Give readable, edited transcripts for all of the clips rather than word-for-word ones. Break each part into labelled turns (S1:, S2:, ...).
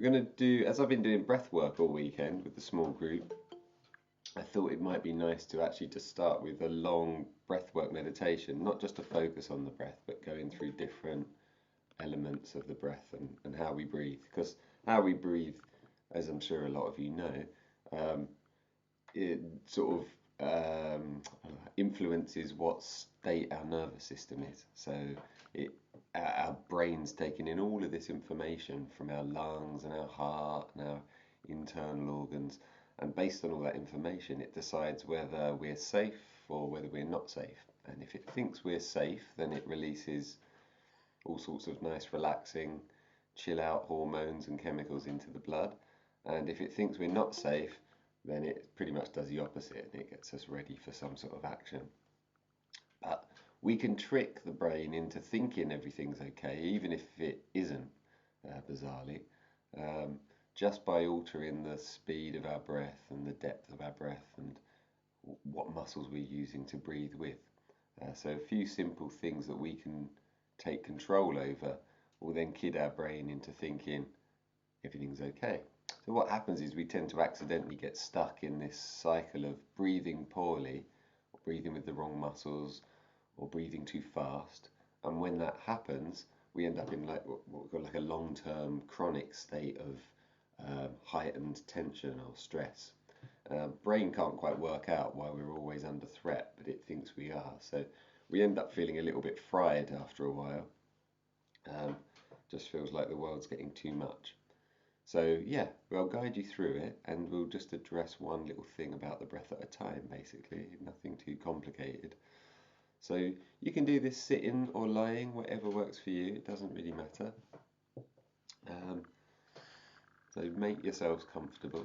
S1: We're going to do, as I've been doing breath work all weekend with the small group, I thought it might be nice to actually just start with a long breathwork meditation, not just to focus on the breath, but going through different elements of the breath and how we breathe. Because how we breathe, as I'm sure a lot of you know, it sort of influences what state our nervous system is. So it, our brain's taking in all of this information from our lungs and our heart and our internal organs, and based on all that information, it decides whether we're safe or whether we're not safe. And if it thinks we're safe, then it releases all sorts of nice, relaxing, chill out hormones and chemicals into the blood. And if it thinks we're not safe, then it pretty much does the opposite and it gets us ready for some sort of action. But we can trick the brain into thinking everything's okay, even if it isn't, bizarrely, just by altering the speed of our breath and the depth of our breath and what muscles we're using to breathe with. So a few simple things that we can take control over will then kid our brain into thinking everything's okay. So what happens is we tend to accidentally get stuck in this cycle of breathing poorly, or breathing with the wrong muscles, or breathing too fast. And when that happens, we end up in like what we call like a long-term chronic state of heightened tension or stress. Brain can't quite work out why we're always under threat, but it thinks we are. So we end up feeling a little bit fried after a while. Just feels like the world's getting too much. So yeah, we'll guide you through it, and we'll just address one little thing about the breath at a time, basically, nothing too complicated. So you can do this sitting or lying, whatever works for you, it doesn't really matter. So make yourselves comfortable.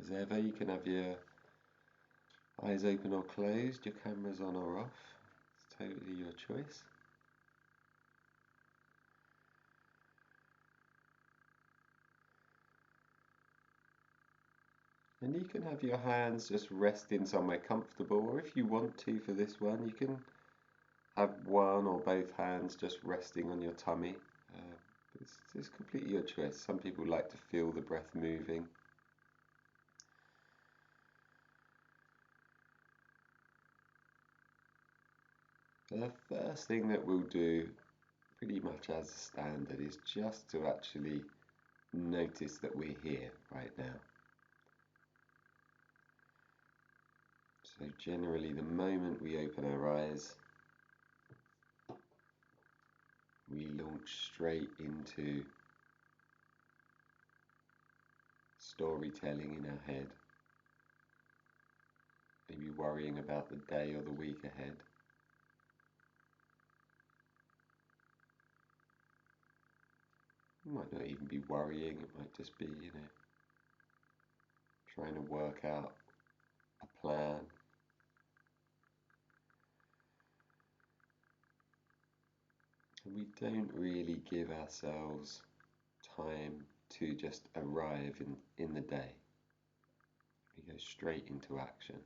S1: As ever, you can have your eyes open or closed, your camera's on or off, it's totally your choice. And you can have your hands just resting somewhere comfortable, or if you want to for this one, you can have one or both hands just resting on your tummy. It's completely your choice. Some people like to feel the breath moving. So the first thing that we'll do, pretty much as a standard, is just to actually notice that we're here right now. So generally, the moment we open our eyes, we launch straight into storytelling in our head, maybe worrying about the day or the week ahead. It might not even be worrying, it might just be, trying to work out a plan. And we don't really give ourselves time to just arrive in the day. We go straight into action.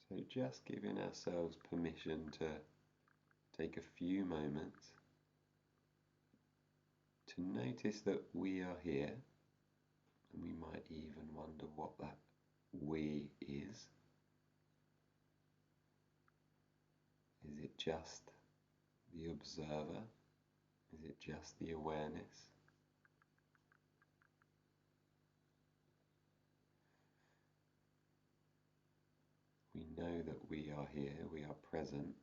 S1: So just giving ourselves permission to take a few moments to notice that we are here, and we might even wonder what that we is. Is it just the observer? Is it just the awareness? We know that we are here, we are present.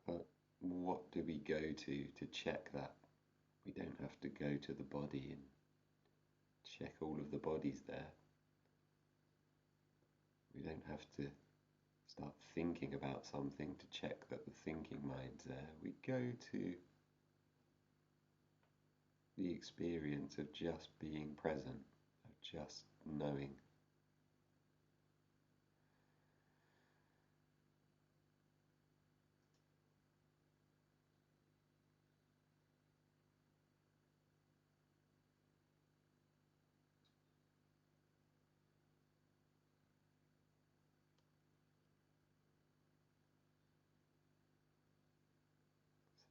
S1: But what do we go to check that? We don't have to go to the body and check all of the bodies there. We don't have to start thinking about something to check that the thinking mind's there. We go to the experience of just being present, of just knowing.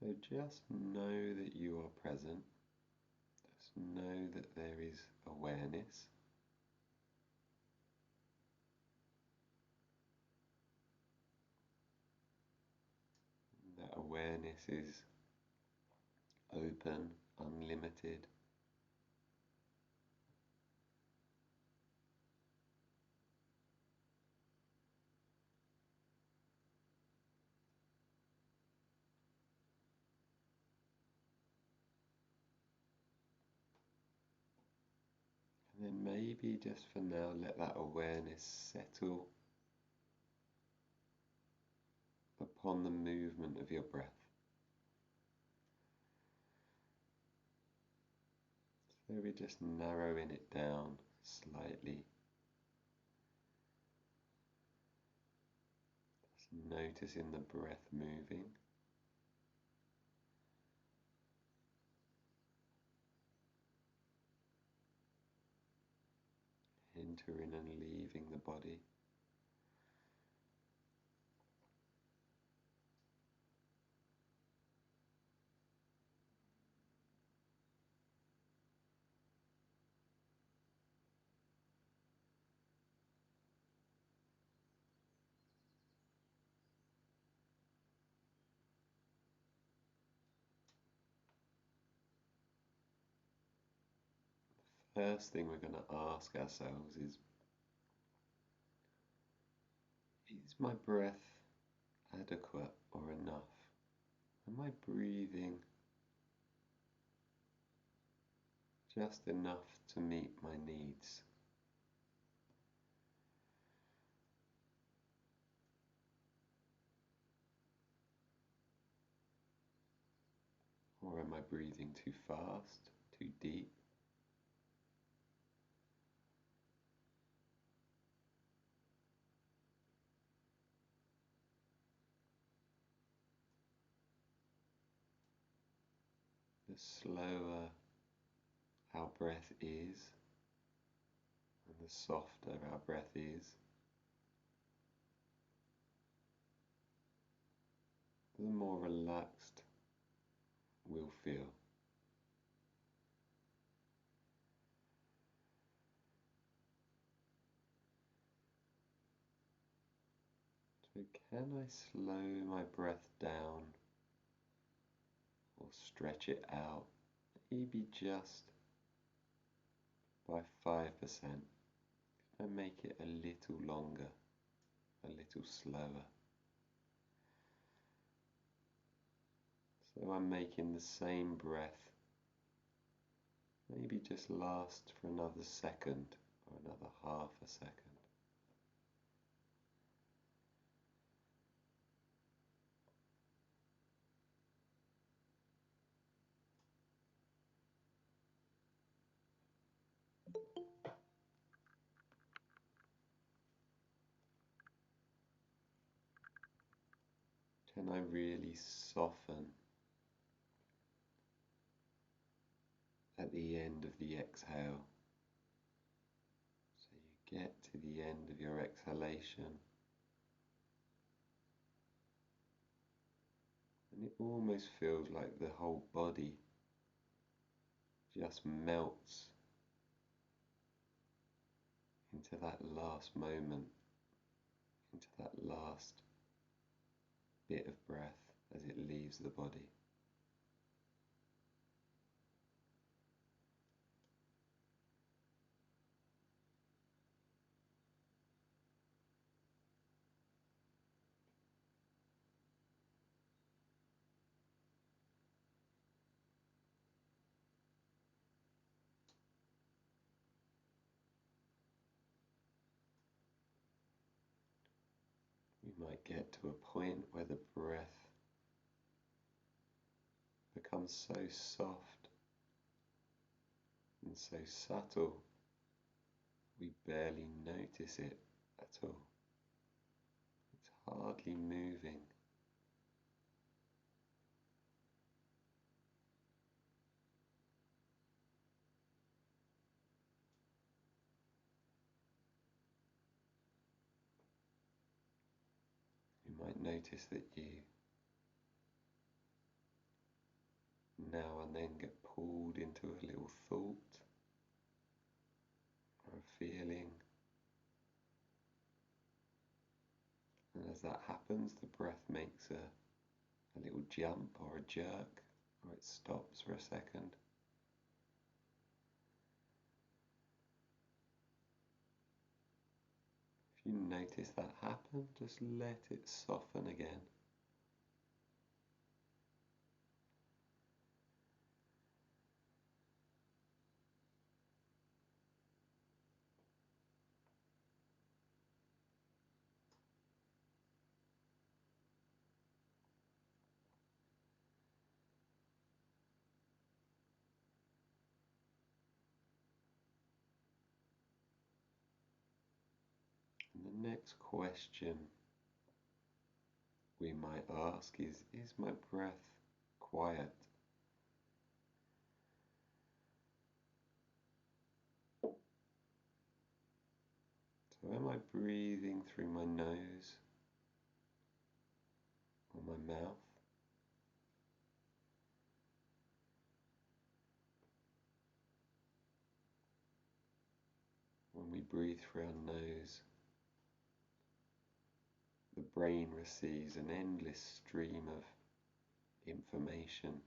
S1: So just know that you are present. Just know that there is awareness. That awareness is open, unlimited. And then maybe just for now, let that awareness settle upon the movement of your breath. So we're just narrowing it down slightly. Just noticing the breath moving. Entering and leaving the body. First thing we're going to ask ourselves is my breath adequate or enough? Am I breathing just enough to meet my needs? Or am I breathing too fast, too deep? The slower our breath is, and the softer our breath is, the more relaxed we'll feel. So can I slow my breath down or stretch it out, maybe just by 5%? Can I make it a little longer, a little slower? So I'm making the same breath maybe just last for another second or another half a second. Can I really soften at the end of the exhale? So you get to the end of your exhalation and it almost feels like the whole body just melts into that last moment, into that last bit of breath as it leaves the body. You might get to a point where the breath becomes so soft and so subtle we barely notice it at all. It's hardly moving. You might notice that you now and then get pulled into a little thought or a feeling. And as that happens, the breath makes a little jump or a jerk, or it stops for a second. If you notice that happen, just let it soften again. And the next question we might ask is my breath quiet? So am I breathing through my nose or my mouth? When we breathe through our nose, the brain receives an endless stream of information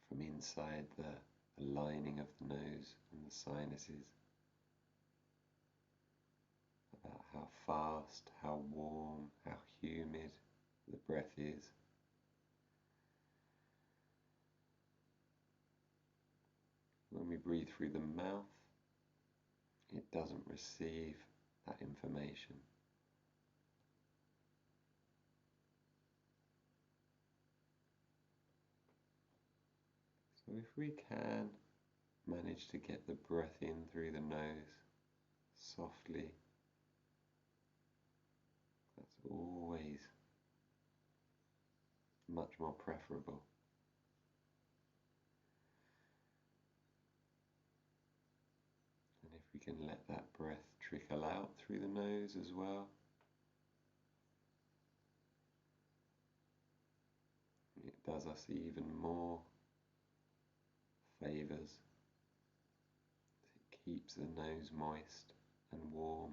S1: from inside the lining of the nose and the sinuses about how fast, how warm, how humid the breath is. When we breathe through the mouth, it doesn't receive that information. So if we can manage to get the breath in through the nose softly, that's always much more preferable. And if we can let that breath trickle out through the nose as well, it does us even more favours. It keeps the nose moist and warm.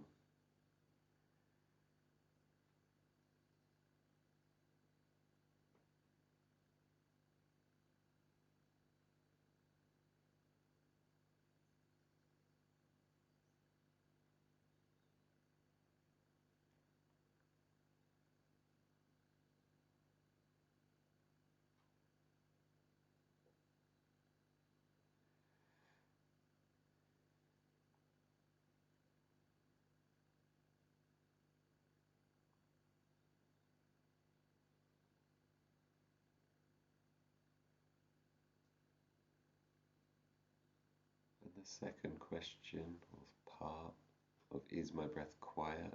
S1: And the second question, or part of is my breath quiet,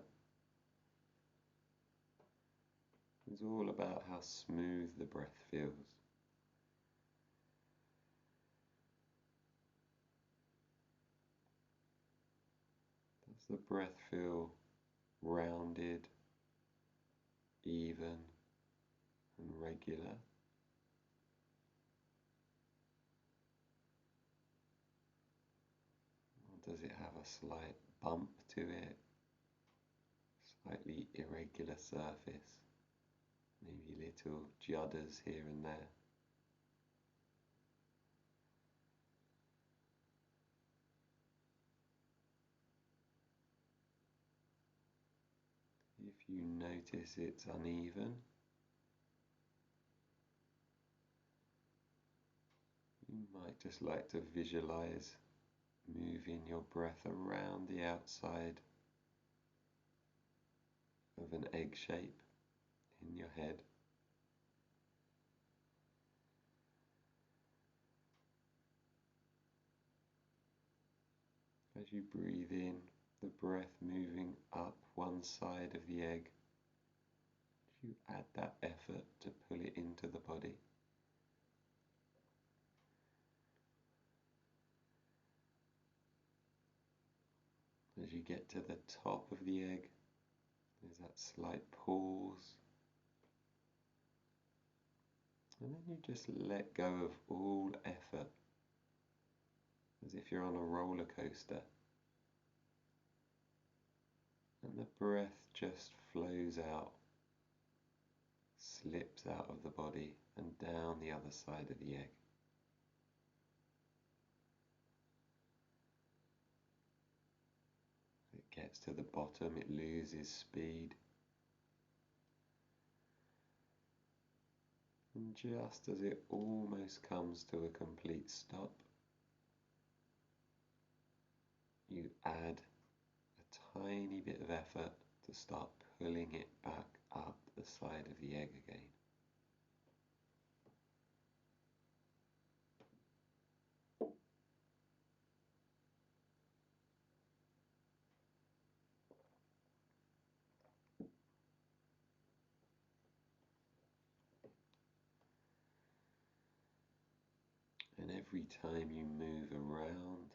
S1: is all about how smooth the breath feels. Does the breath feel rounded, even, and regular? Or does it have a slight bump to it, slightly irregular surface, maybe little judders here and there? If you notice it's uneven, you might just like to visualize moving your breath around the outside of an egg shape in your head. As you breathe in, the breath moving up one side of the egg, you add that effort to pull it into the body. As you get to the top of the egg, there's that slight pause, And then you just let go of all effort, as if you're on a roller coaster. And the breath just flows out, slips out of the body and down the other side of the egg. It gets to the bottom, it loses speed. And just as it almost comes to a complete stop, you add a tiny bit of effort to start pulling it back up the side of the egg again. And every time you move around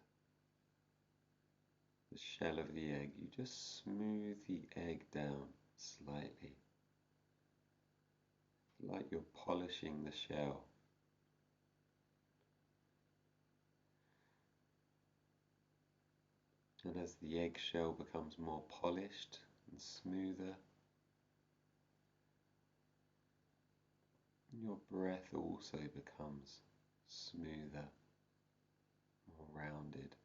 S1: the shell of the egg, you just smooth the egg down slightly, like you're polishing the shell. And as the eggshell becomes more polished and smoother, your breath also becomes smoother, more rounded.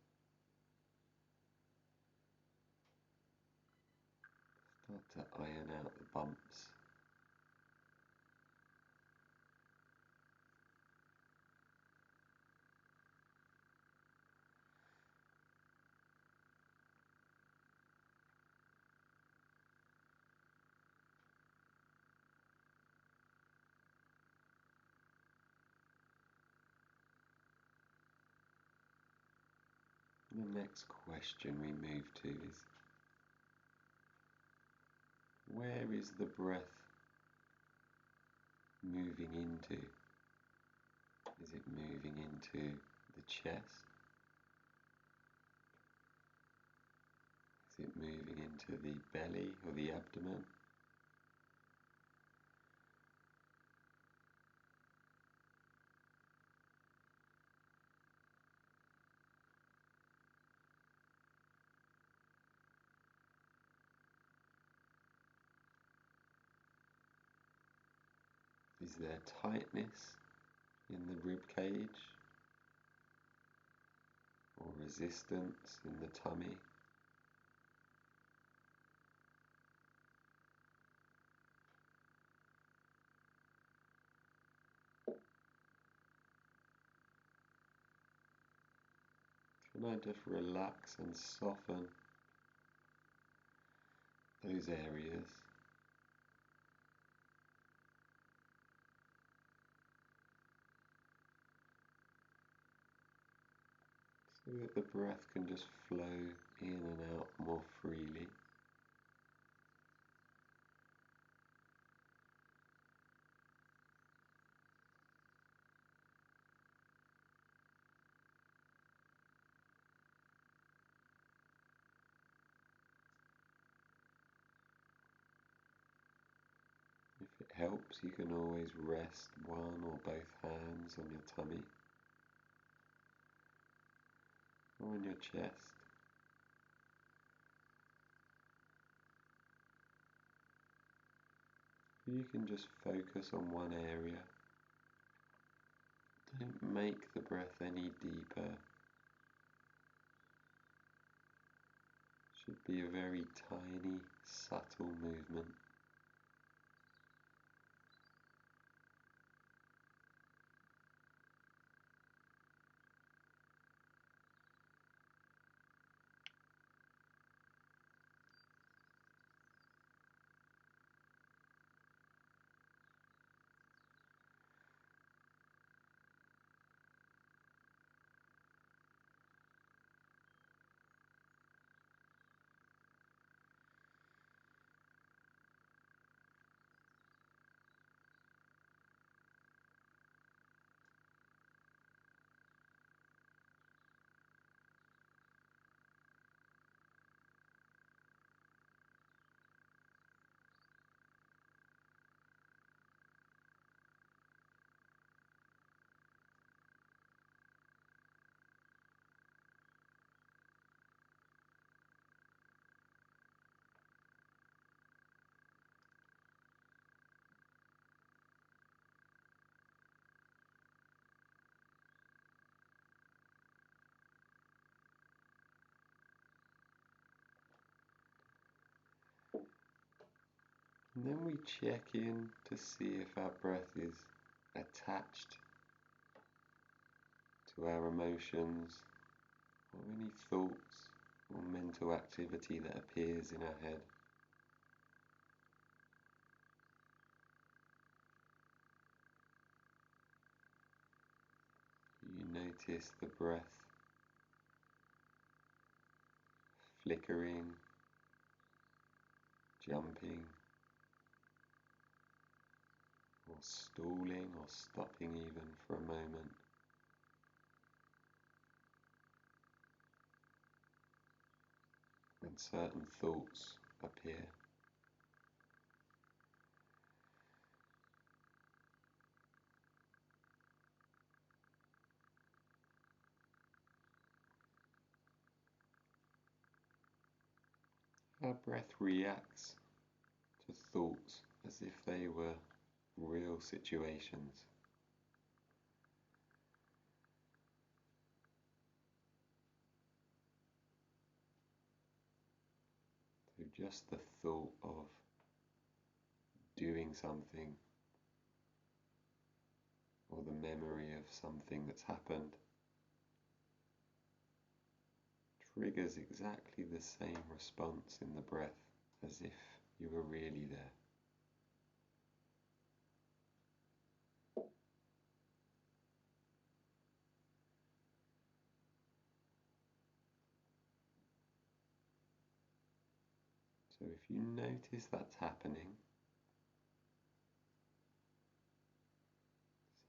S1: Start to iron out the bumps. The next question we move to is, where is the breath moving into? Is it moving into the chest? Is it moving into the belly or the abdomen? Is there tightness in the rib cage or resistance in the tummy? Can I just relax and soften those areas? So that the breath can just flow in and out more freely. If it helps, you can always rest one or both hands on your tummy or on your chest. You can just focus on one area. Don't make the breath any deeper. Should be a very tiny, subtle movement. And then we check in to see if our breath is attached to our emotions or any thoughts or mental activity that appears in our head. You notice the breath flickering, jumping, or stalling or stopping even for a moment. When certain thoughts appear. Our breath reacts to thoughts as if they were real situations. So just the thought of doing something or the memory of something that's happened triggers exactly the same response in the breath as if you were really there. So if you notice that's happening,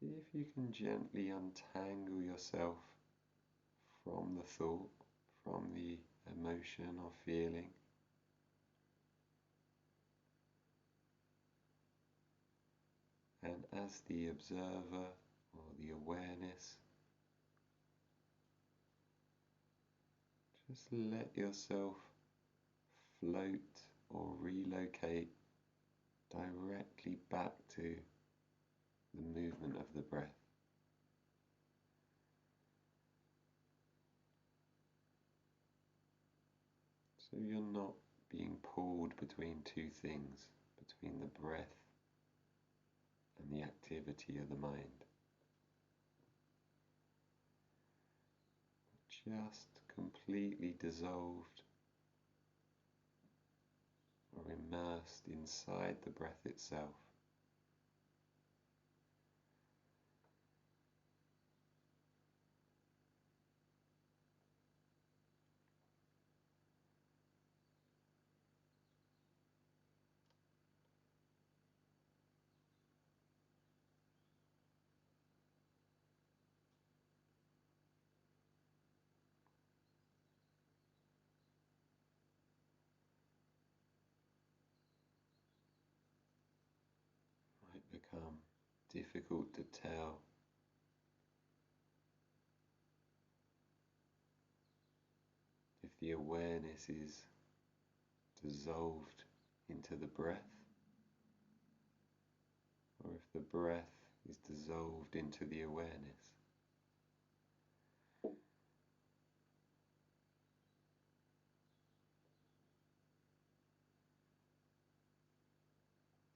S1: see if you can gently untangle yourself from the thought, from the emotion or feeling. And as the observer or the awareness, just let yourself float or relocate directly back to the movement of the breath. So you're not being pulled between two things, between the breath and the activity of the mind. Just completely dissolved or immersed inside the breath itself. Might become difficult to tell if the awareness is dissolved into the breath, or if the breath is dissolved into the awareness.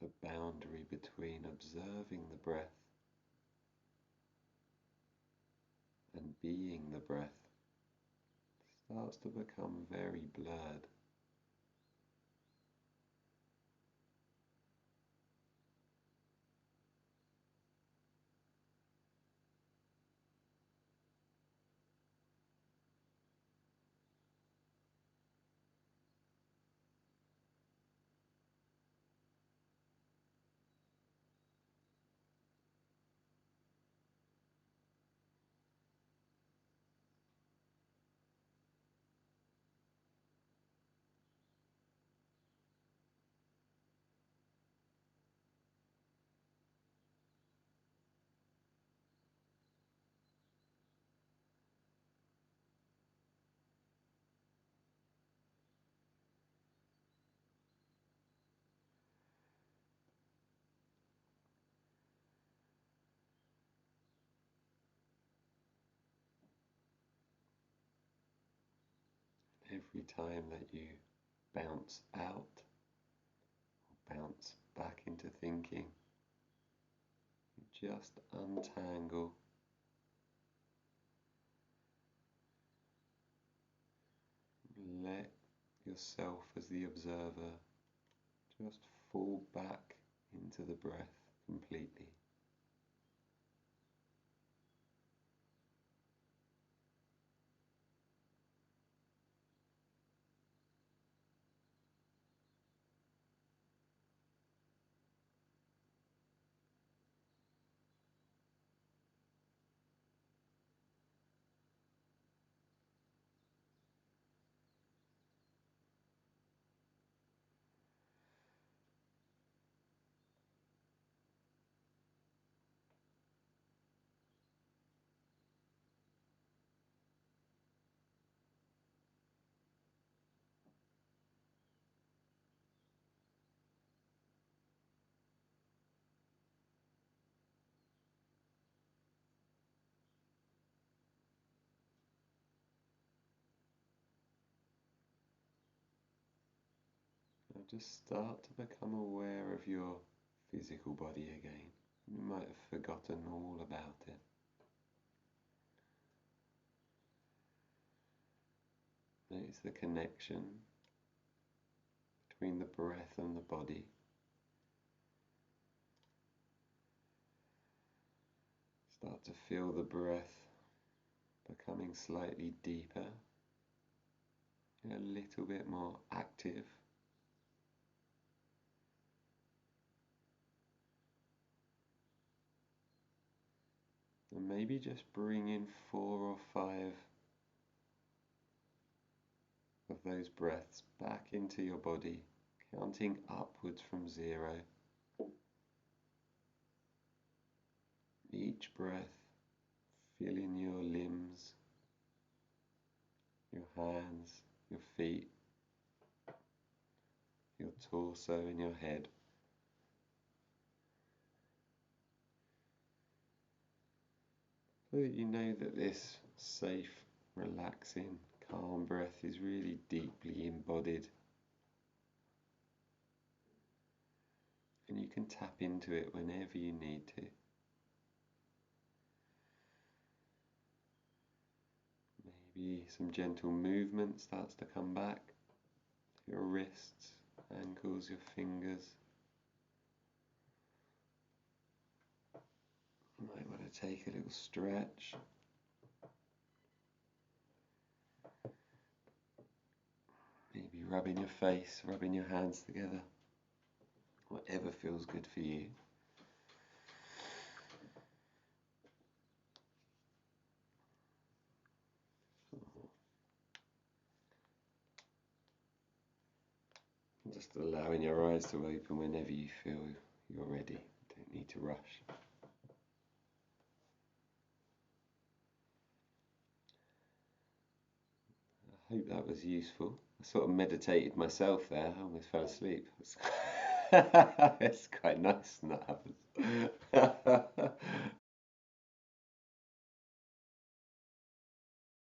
S1: The boundary between observing the breath and being the breath starts to become very blurred. Every time that you bounce out or bounce into thinking. Just untangle. Let yourself as the observer just fall back into the breath completely. Now just start to become aware of your physical body again. You might have forgotten all about it. Notice the connection between the breath and the body. Start to feel the breath becoming slightly deeper, a little bit more active. And maybe just bring in 4 or 5 of those breaths back into your body, counting upwards from 0. Each breath, feeling your limbs, your hands, your feet, your torso and your head. So that you know that this safe, relaxing, calm breath is really deeply embodied. And you can tap into it whenever you need to. Maybe some gentle movement starts to come back. Your wrists, ankles, your fingers. You might want to take a little stretch. Maybe rubbing your face, rubbing your hands together. Whatever feels good for you. Just allowing your eyes to open whenever you feel you're ready. Don't need to rush. I hope that was useful. I sort of meditated myself there. I almost fell asleep. It's quite nice when that happens.